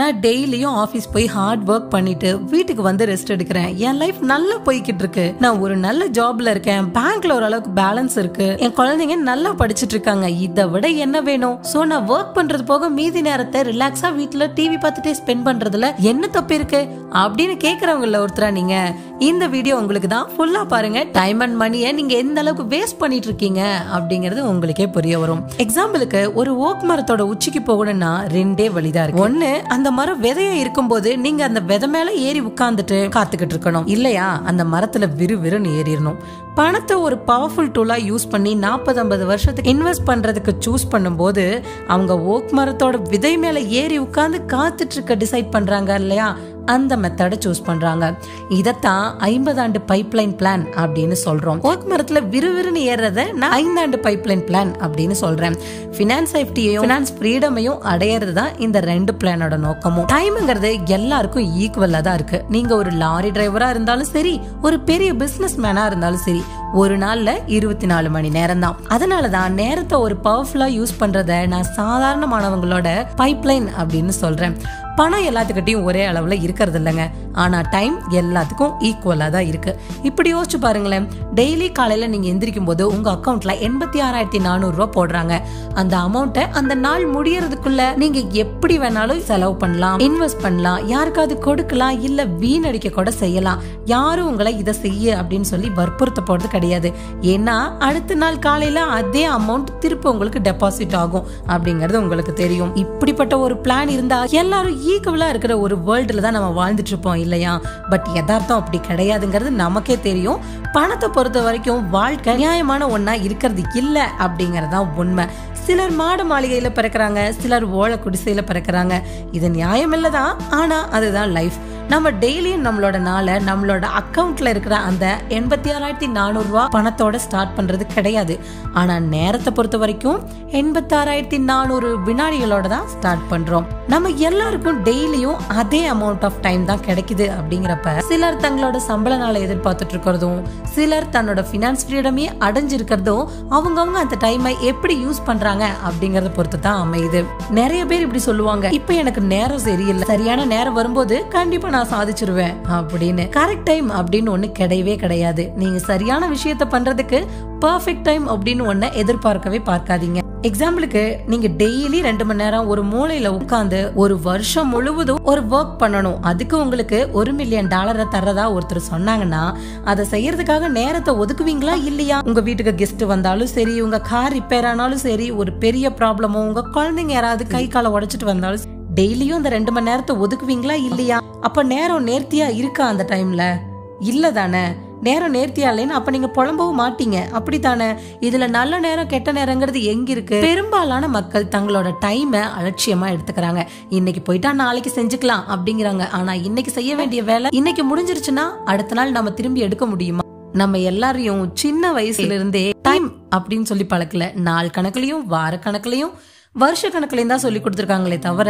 நான் டெய்லியும் ஆபீஸ் போய் ஹார்ட் ஒர்க் பண்ணிட்டு வீட்டுக்கு வந்து ரெஸ்ட் எடுக்கிறேன். என் லைஃப் நல்லா போய்கிட்டு இருக்கு. நான் ஒரு நல்ல ஜாப்ல இருக்கேன். பேங்க்ல ஓரளவுக்கு பேலன்ஸ் இருக்கு. என் குழந்தைங்க நல்லா படிச்சிட்டு இருக்காங்க. இதை விட என்ன வேணும்? சோ நான் ஒர்க் பண்றது போக மீதி நேரத்தை ரிலாக்ஸா வீட்டுல டிவி பார்த்துட்டே ஸ்பெண்ட் பண்றதுல என்ன தப்பு இருக்கு அப்படின்னு கேக்குறவங்கள ஒருத்தரா நீங்க. இந்த வீடியோ உங்களுக்கு தான். ஃபுல்லா பாருங்க. டைம் அண்ட் மணியை நீங்க எந்த அளவுக்கு வேஸ்ட் பண்ணிட்டு இருக்கீங்க அப்படிங்கறது உங்களுக்கே புரிய வரும். எக்ஸாம்பிளுக்கு ஒரு ஓக் மரத்தோட உச்சிக்கு போகணும்னா ரெண்டே வழிதான் இருக்கு. ஒன்னு, அந்த மரம் விதையா இருக்கும்போது நீங்க அந்த விதை மேல ஏறி உட்கார்ந்துட்டு காத்துக்கிட்டு இருக்கணும். இல்லையா அந்த மரத்துல விறுவிறுன்னு ஏறிடணும். பணத்தை ஒரு பவர்ஃபுல் டூலா யூஸ் பண்ணி 40-50 வருஷத்துக்கு இன்வெஸ்ட் பண்றதுக்கு சூஸ் பண்ணும்போது அவங்க ஓக் மரத்தோட விதை மேல ஏறி உட்கார்ந்து காத்துட்டு இருக்க டிசைட் பண்றாங்க இல்லையா, அந்த மெத்தட சூஸ் பண்றாங்க. இதத்தான் 50 ஆண்டு பைப்லைன் பிளான் அப்படின்னு சொல்றோம். ஓக் மரத்துல விறுவிறுன்னு ஏறத நான் 5 ஆண்டு பைப்லைன் பிளான் அப்படின்னு சொல்றேன். ஃபினான்ஸ் சேஃப்டியையும் ஃபினான்ஸ் ஃப்ரீடமையும் அடையிறது தான் இந்த 2 பிளானோட நோக்கமும். டைம்ங்கிறது எல்லாருக்கும் ஈக்குவலா தான் இருக்கு. நீங்க ஒரு லாரி டிரைவரா இருந்தாலும் சரி, ஒரு பெரிய பிசினஸ் மேனா இருந்தாலும் சரி, ஒரு நாள்ல 24 மணி நேரம் தான். அதனாலதான் நேரத்தை ஒரு பவர்ஃபுல்லா யூஸ் பண்றத நான் சாதாரணமானவங்களோட பைப்லைன் அப்படின்னு சொல்றேன். பணம் எல்லாத்துக்கிட்டையும் ஒரே அளவுல இருக்கிறது இல்லைங்க. ஆனா டைம் எல்லாத்துக்கும் ஈக்குவலா தான் இருக்கு. இப்படி யோசிச்சு பாருங்களேன். டெய்லி காலையில நீங்க எந்திரிக்கும் போது உங்க அக்கௌண்ட்ல 86,400 ரூபாய் போடுறாங்க. அந்த அமௌண்ட்டை அந்த நாள் முடியறதுக்குள்ள நீங்க எப்படி வேணாலும் செலவு பண்ணலாம், இன்வெஸ்ட் பண்ணலாம், யாருக்காவது கொடுக்கலாம், இல்ல வீணடிக்க கூட செய்யலாம். யாரும் உங்களை இதை செய்ய அப்படின்னு சொல்லி வற்புறுத்த போறது கிடையாது. ஏன்னா அடுத்த நாள் காலையில அதே அமௌண்ட் திருப்பி உங்களுக்கு டெபாசிட் ஆகும் அப்படிங்கறது உங்களுக்கு தெரியும். இப்படிப்பட்ட ஒரு பிளான் இருந்தா எல்லாரும் ஈக்குவலா இருக்கிற ஒரு வேர்ல்டுல தான் நம்ம வாழ்ந்துட்டு இருப்போம் இல்லையா? பட் யதார்த்தம் அப்படி கிடையாதுங்கிறது நமக்கே தெரியும். பணத்தை பொறுத்த வரைக்கும் வாழ்க்கை நியாயமான ஒன்னா இருக்கிறது இல்ல அப்படிங்கறதுதான் உண்மை. சிலர் மாட மாளிகையில பிறக்கிறாங்க, சிலர் ஓலை குடிசையில பிறக்கிறாங்க. இது நியாயம் இல்லதான், ஆனா அதுதான் லைஃப். நம்ம டெய்லியும் நம்மளோட நாளை நம்மளோட அக்கௌண்ட்ல இருக்கிற அந்த 86,400 ரூபாய் பணத்தோட ஸ்டார்ட் பண்றது கிடையாது. ஆனா நேரத்தை பொறுத்த வரைக்கும் 86,400 வினாடிகளோட தான் ஸ்டார்ட் பண்றோம். நம்ம எல்லாருக்கும் டெய்லியும் அதே அமௌண்ட் ஆஃப் டைம் தான் கிடைக்குது. அப்படிங்கிறப்ப சிலர் தங்களோட சம்பள நாளை எதிர்பார்த்துட்டு இருக்கிறதும், சிலர் தன்னோட பினான்ஸ் ஃப்ரீடமே அடைஞ்சிருக்கிறதும் அவங்கவுங்க அந்த டைமை எப்படி யூஸ் பண்றாங்க அப்படிங்கறத பொறுத்து தான் அமையுது. நிறைய பேர் இப்படி சொல்லுவாங்க, இப்ப எனக்கு நேரம் சரியில்லை, சரியான நேரம் வரும்போது கண்டிப்பா நான் சாதிச்சிருவேன் அப்படின்னு. கரெக்ட் டைம் அப்படின்னு ஒண்ணு கிடையவே கிடையாது. நீங்க சரியான விஷயத்த பண்றதுக்கு பர்ஃபெக்ட் டைம் அப்படின்னு ஒண்ணு எதிர்பார்க்கவே பார்க்காதீங்க. எக்ஸாம்பிளுக்கு நீங்க டெய்லி 2 மணி நேரம் ஒரு மூலையில உட்கார்ந்து ஒரு வருஷம் முழுவதும் ஒரு ஒர்க் பண்ணணும். அதுக்கு உங்களுக்கு $1 மில்லியன் தர்றதா ஒருத்தர் சொன்னாங்கன்னா அதை செய்யறதுக்காக நேரத்தை ஒதுக்குவீங்களா இல்லையா? உங்க வீட்டுக்கு கெஸ்ட் வந்தாலும் சரி, உங்க கார் ரிப்பேர் ஆனாலும் சரி, ஒரு பெரிய ப்ராப்ளமோ, உங்க குழந்தைங்க யாராவது கை காலை உடைச்சிட்டு வந்தாலும் டெய்லியும் இந்த 2 மணி நேரத்தை ஒதுக்குவீங்களா இல்லையா? அப்ப நேரம் நேர்த்தியா இருக்கா அந்த டைம்ல? இல்ல தானே. நேரம் நேர்த்தியா இல்லைன்னு அப்ப நீங்க புலம்பவும் மாட்டீங்க, அப்படித்தானே? இதுல நல்ல நேரம் கெட்ட நேரங்கிறது எங்க இருக்கு? பெரும்பாலான மக்கள் தங்களோட டைமை அலட்சியமா எடுத்துக்கிறாங்க. இன்னைக்கு போயிட்டா நாளைக்கு செஞ்சுக்கலாம் அப்படிங்கிறாங்க. ஆனா இன்னைக்கு செய்ய வேண்டிய வேலை இன்னைக்கு முடிஞ்சிருச்சுன்னா அடுத்த நாள் நம்ம திரும்பி எடுக்க முடியுமா? நம்ம எல்லாரையும் சின்ன வயசுல இருந்தே டைம் அப்படின்னு சொல்லி பழக்கல. நாள் கணக்குலயும் வார கணக்குலயும் வருஷ கணக்குலையும் தான் சொல்லி கொடுத்துருக்காங்களே தவிர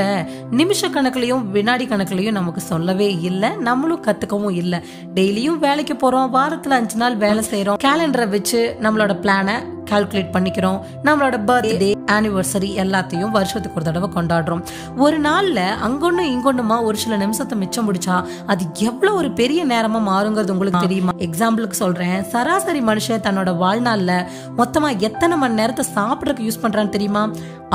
நிமிஷ கணக்குலையும் வினாடி கணக்குலையும் நமக்கு சொல்லவே இல்லை. நம்மளும் கத்துக்கவும் இல்லை. டெய்லியும் வேலைக்கு போறோம், வாரத்துல 5 நாள் வேலை செய்யறோம், கேலண்டரை வச்சு நம்மளோட பிளானை கால்குலேட் பண்ணிக்கிறோம். நம்மளோட பர்த்டே, ஆனிவர்சரி எல்லாத்தையும் வருஷத்துக்கு ஒரு தடவை கொண்டாடுறோம். ஒரு நாள்ல அங்கொன்னு இங்கொன்னுமா ஒரு சில நிமிஷத்தை மிச்சம் முடிச்சா அது எவ்வளவு ஒரு பெரிய நேரமா மாறுங்கிறது உங்களுக்கு தெரியுமா? எக்ஸாம்பிளுக்கு சொல்றேன். சராசரி மனுஷன் தன்னோட வாழ்நாள்ல மொத்தமா எத்தனை மணி நேரத்தை சாப்பிடறதுக்கு யூஸ் பண்றான்னு தெரியுமா?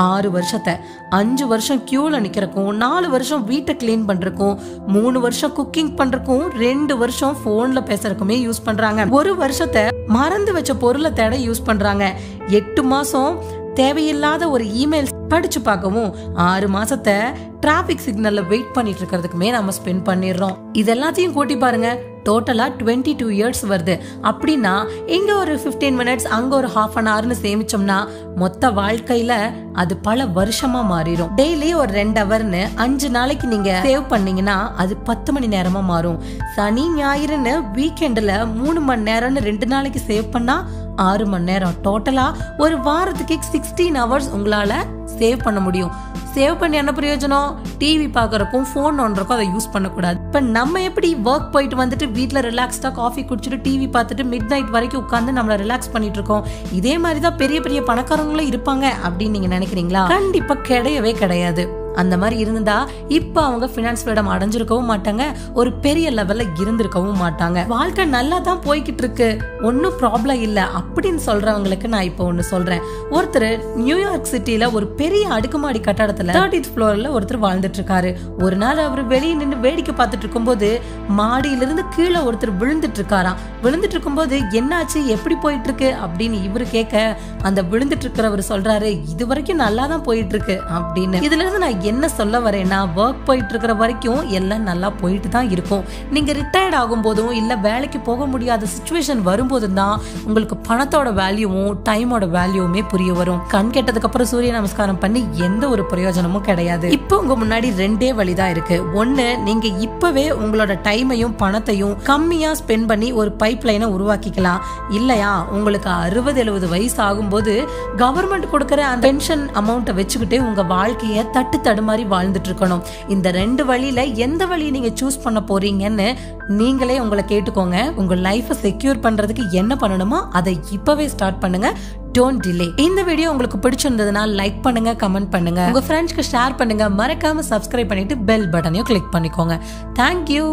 6 வருஷத்தை. 5 வருஷம் கியூல நிக்கிறக்கும், 4 வருஷம் வீட்டை கிளீன் பண்றதுக்கும், 3 வருஷம் குக்கிங் பண்றதுக்கும், 2 வருஷம் போன்ல பேசுறதுக்குமே யூஸ் பண்றாங்க. 1 வருஷத்தை மறந்து வச்ச பொருளை தேட யூஸ் பண்றாங்க. 8 மாசம் தேவையில்லாத ஒரு இமெயில் படிச்சு பார்க்கவும், 6 மாசத்தை டிராபிக் சிக்னல்ல வெயிட் பண்ணிட்டு இருக்கிறதுக்குமே நம்ம ஸ்பெண்ட் பண்ணிடுறோம். இது எல்லாத்தையும் கூட்டி பாருங்க, டோட்டலா 22 இயர்ஸ் வருது. அப்படின்னா இங்க ஒரு 15 மினிட்ஸ், அங்க ஒரு half an hourனு சேமிச்சோம்னா மொத்த வாழ்க்கையில அது பல வருஷமா மாறிடும். டெய்லி ஒரு 2 ஹவர்னு 5 நாளைக்கு நீங்க சேவ் பண்ணீங்கன்னா அது 10 மணி நேரமா மாறும். சனி ஞாயிறுன்னு வீக்கெண்ட்ல 3 மணி நேரம்னு 2 நாளைக்கு சேவ் பண்ணா 6 மணி நேரம். டோட்டலா ஒரு வாரத்துக்கு 16 ஹவர்ஸ் உங்களால சேவ் பண்ண முடியும். சேவ் பண்ணி என்ன பிரயோஜனம்? டிவி பாக்குறக்கும் போன் நோன்றக்கும் அதை யூஸ் பண்ணக்கூடாது. இப்ப நம்ம எப்படி ஒர்க் போயிட்டு வந்துட்டு வீட்டுல ரிலாக்ஸ்டா காஃபி குடிச்சிட்டு டிவி பார்த்துட்டு மிட் நைட் வரைக்கும் உட்கார்ந்து நம்மள ரிலாக்ஸ் பண்ணிட்டு இருக்கோம், இதே மாதிரிதான் பெரிய பெரிய பணக்காரங்களும் இருப்பாங்க அப்படின்னு நீங்க நினைக்கிறீங்களா? கண்டிப்பா கிடையவே கிடையாது. அந்த மாதிரி இருந்தா இப்ப அவங்க ஃபினான்ஸ் ஃப்ரீடம் அடைஞ்சிருக்கவும் மாட்டாங்க, ஒரு பெரிய லெவல்ல இருந்திருக்கவும் மாட்டாங்க. வாழ்க்கை நல்லா தான் போய்கிட்டு இருக்கு, ஒன்னும் ப்ராப்ளம் இல்ல அப்படின்னு சொல்றவங்களுக்கு நான் இப்போ ஒண்ணு சொல்றேன். ஒருத்தர் நியூயார்க் சிட்டில ஒரு பெரிய அடுக்குமாடி கட்டடத்துல 30th ஃப்ளோர்ல ஒருத்தர் வாழ்ந்துட்டு இருக்காரு. ஒரு நாள் அவர் வெளியே நின்று வேடிக்கை பார்த்துட்டு இருக்கும்போது மாடியிலிருந்து கீழே ஒருத்தர் விழுந்துட்டு இருக்காராம். விழுந்துட்டு இருக்கும்போது என்னாச்சு, எப்படி போயிட்டு இருக்கு அப்படின்னு இவரு கேட்க, அந்த விழுந்துட்டு இருக்கிறவர் சொல்றாரு, இது வரைக்கும் நல்லா தான் போயிட்டு இருக்கு அப்படின்னு. இதுல இருந்து நான் என்ன சொல்ல வரேன்னா, ஒர்க் போயிட்டு இருக்கிற வரைக்கும் எல்லாம் நல்லா போயிட்டு தான் இருக்கும். நீங்க ரிட்டையர்ட் ஆகும் போதும் இல்ல வேலைக்கு போக முடியாத சிச்சுவேஷன் வரும்போது தான் உங்களுக்கு பணத்தோட வேல்யூவும் டைமோட வேல்யூவுமே புரிய வரும். கண் கெட்டதுக்கு அப்புறம் சூரிய நமஸ்காரம் பண்ணி எந்த ஒரு பிரயோஜனமும் கிடையாது. இப்போ உங்க முன்னாடி ரெண்டே வழிதான் இருக்கு. ஒண்ணு, நீங்க இப்பவே உங்களோட டைமையும் பணத்தையும் கம்மியா ஸ்பெண்ட் பண்ணி ஒரு பைப் லைனை உருவாக்கிக்கலாம். இல்லையா உங்களுக்கு 60-70 வயசு ஆகும்போது கவர்மெண்ட் கொடுக்கிற அந்த பென்ஷன் அமௌண்ட்டை வச்சுக்கிட்டு உங்க வாழ்க்கைய தட்டு தடுமாறி வாழ்ந்துட்டு இருக்கணும். இந்த ரெண்டு வழியில எந்த வழியை நீங்க சூஸ் பண்ண போறீங்கன்னு நீங்களே உங்களை கேட்டுக்கோங்க. உங்க லைஃபை செக்யூர் பண்றதுக்கு என்ன பண்ணணுமோ அதை இப்பவே ஸ்டார்ட் பண்ணுங்க. Don't delay. இந்த வீடியோ உங்களுக்கு பிடிச்சிருந்ததுன்னா லைக் பண்ணுங்க, கமெண்ட் பண்ணுங்க, உங்க ஃப்ரெண்ட்ஸ்க்கு ஷேர் பண்ணுங்க, மறக்காம சப்ஸ்கிரைப் பண்ணிட்டு பெல் பட்டனையும் கிளிக் பண்ணிக்கோங்க. தேங்க்யூ.